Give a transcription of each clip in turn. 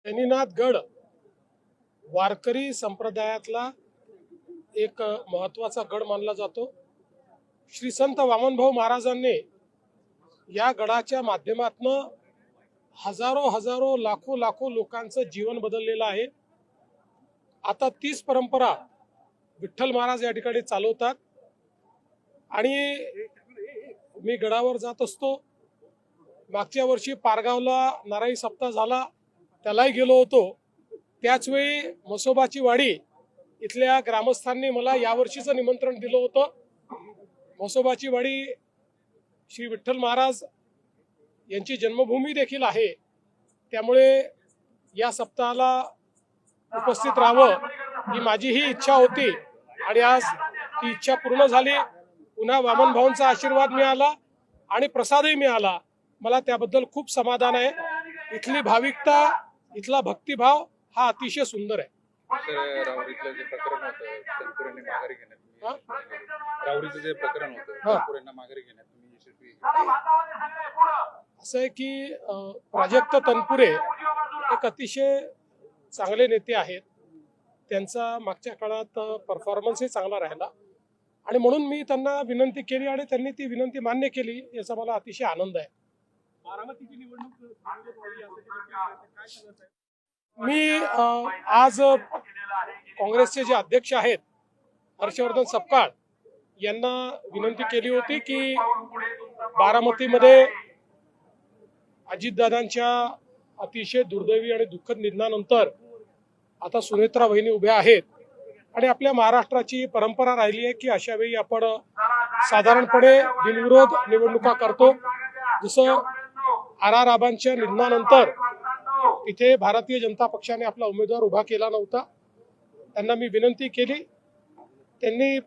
शनीनाथ गड वारकरी संप्रदायातला एक महत्वाचा गड मानला जातो। श्री संत वामनभाऊ महाराजांनी या गडाच्या माध्यमातून हजारो लाखो लोकांचं जीवन बदललेलं आहे। आता तीच परंपरा विठ्ठल महाराज या ठिकाणी चालवतात आणि मी गडावर जात असतो। मागच्या वर्षी पारगावला नारायणी सप्ताह झाला, त्यालाही गेलो होतो। त्याच वेळी म्हसोबाची वाडी इथल्या ग्रामस्थांनी मला यावर्षीचं निमंत्रण दिलं होतं। म्हसोबाची वाडी श्री विठ्ठल महाराज यांची जन्मभूमी देखील आहे, त्यामुळे या सप्ताहाला उपस्थित राहावं ही माझी ही इच्छा होती आणि आज ती इच्छा पूर्ण झाली। पुन्हा वामन भाऊंचा आशीर्वाद मिळाला आणि प्रसादही मिळाला। मला त्याबद्दल खूप समाधान आहे। इथली भाविकता, इथला भक्तिभाव हा अतिशय सुंदर आहे। रावरीतलं जे प्रकरण होतं तनपुरेंना माघारी घेण्यात, रावरीचं जे प्रकरण होतं तनपुरेंना माघारी घेण्यात तुम्ही यशस्वी असं आहे की प्राजक्त तनपुरे एक अतिशय चांगले नेते आहेत। त्यांचा मागच्या काळात परफॉर्मन्सही चांगला राहिला आणि म्हणून मी त्यांना विनंती केली आणि त्यांनी ती विनंती मान्य केली, याचा मला अतिशय आनंद आहे। बारामतीची निवडणूक मी आज काँग्रेसचे जे अध्यक्ष आहेत हर्षवर्धन सपकाळ यांना विनंती केली होती की बारामतीमध्ये अजितदादांच्या अतिशय दुर्दैवी आणि दुःखद निधनानंतर आता सुनेत्रा वहिनी उभ्या आहेत आणि आपल्या महाराष्ट्राची परंपरा राहिली आहे की अशा वेळी आपण साधारणपणे बिनविरोध निवडणुका करतो। जसं आर आबांच्या निधनानंतर इथे भारतीय जनता पक्षाने आपला उमेदवार उभा केला नव्हता। त्यांना मी विनंती केली, त्यांनी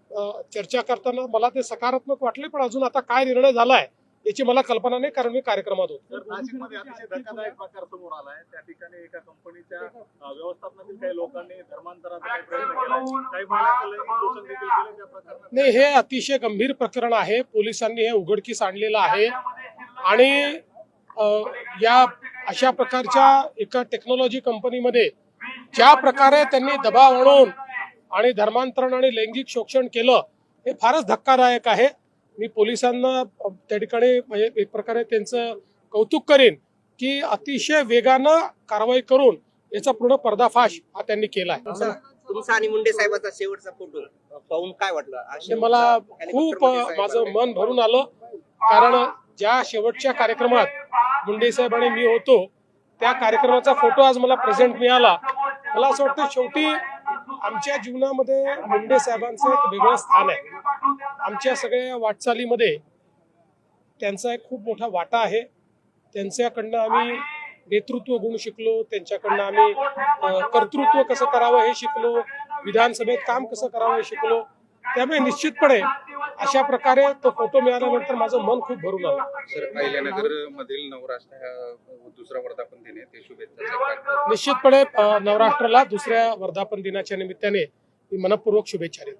चर्चा करताना मला ते सकारात्मक वाटले, पण अजून आता काय निर्णय झालाय याची मला कल्पना नाही, कारण मी कार्यक्रमात होतो। नाशिकमध्ये अतिशय धक्कादायक प्रकार समोर आलाय। त्या ठिकाणी एका कंपनीच्या व्यवस्थापनातील काही लोकांनी धर्मांतराचा प्रयत्न केला, काही महिलांना शोषण देखील केलं त्या प्रकरणात। नाही, हे अतिशय गंभीर प्रकरण आहे। पोलिसांनी हे उघडकीस आणलेलं आहे आणि या अशा प्रकारच्या एका टेक्नॉलॉजी कंपनीमध्ये ज्या प्रकारे त्यांनी दबाव आणून आणि धर्मांतरण आणि लैंगिक शोषण केलं, हे फारच धक्कादायक आहे। मी पोलिसांना त्या ठिकाणी म्हणजे एक प्रकारे त्यांचं कौतुक करेन की अतिशय वेगानं कारवाई करून याचा पूर्ण पर्दाफाश हा त्यांनी केलाय। तुमचा आणि मुंडे साहेबांचा शेवटचा फोटो पाहून काय वाटलं? मला खूप माझं मन भरून आलं, कारण ज्या शेवटच्या कार्यक्रमात मुंडे साहेब आणि मी होतो त्या कार्यक्रमाचा फोटो आज मला प्रेझेंट मिळाला। मला असं वाटतं शेवटी आमच्या जीवनामध्ये मुंडे साहेबांचं एक वेगळं स्थान आहे। आमच्या सगळ्या वाटचालीमध्ये त्यांचा एक खूप मोठा वाटा आहे। त्यांच्याकडनं आम्ही नेतृत्व गुण शिकलो, त्यांच्याकडनं आम्ही कर्तृत्व कसं करावं हे शिकलो, विधानसभेत काम कसं करावं हे शिकलो। त्यामुळे निश्चितपणे अशा प्रकारे तो फोटो मिळाल्यानंतर माझं मन खूप भरून आलं। सर, अहिल्यानगर मधील नवराष्ट्र दुसरा वर्धापन दिन आहे, ते शुभेच्छा। निश्चितपणे नवराष्ट्राला दुसऱ्या वर्धापन दिनाच्या निमित्ताने मी मनपूर्वक शुभेच्छा देतो।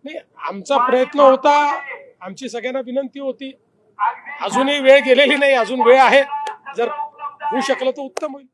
नाही, आमचा प्रयत्न होता, आमची सगळ्यांना विनंती होती। अजूनही वेळ गेलेली नाही, अजून वेळ आहे। जर होऊ शकलं तर उत्तम होईल।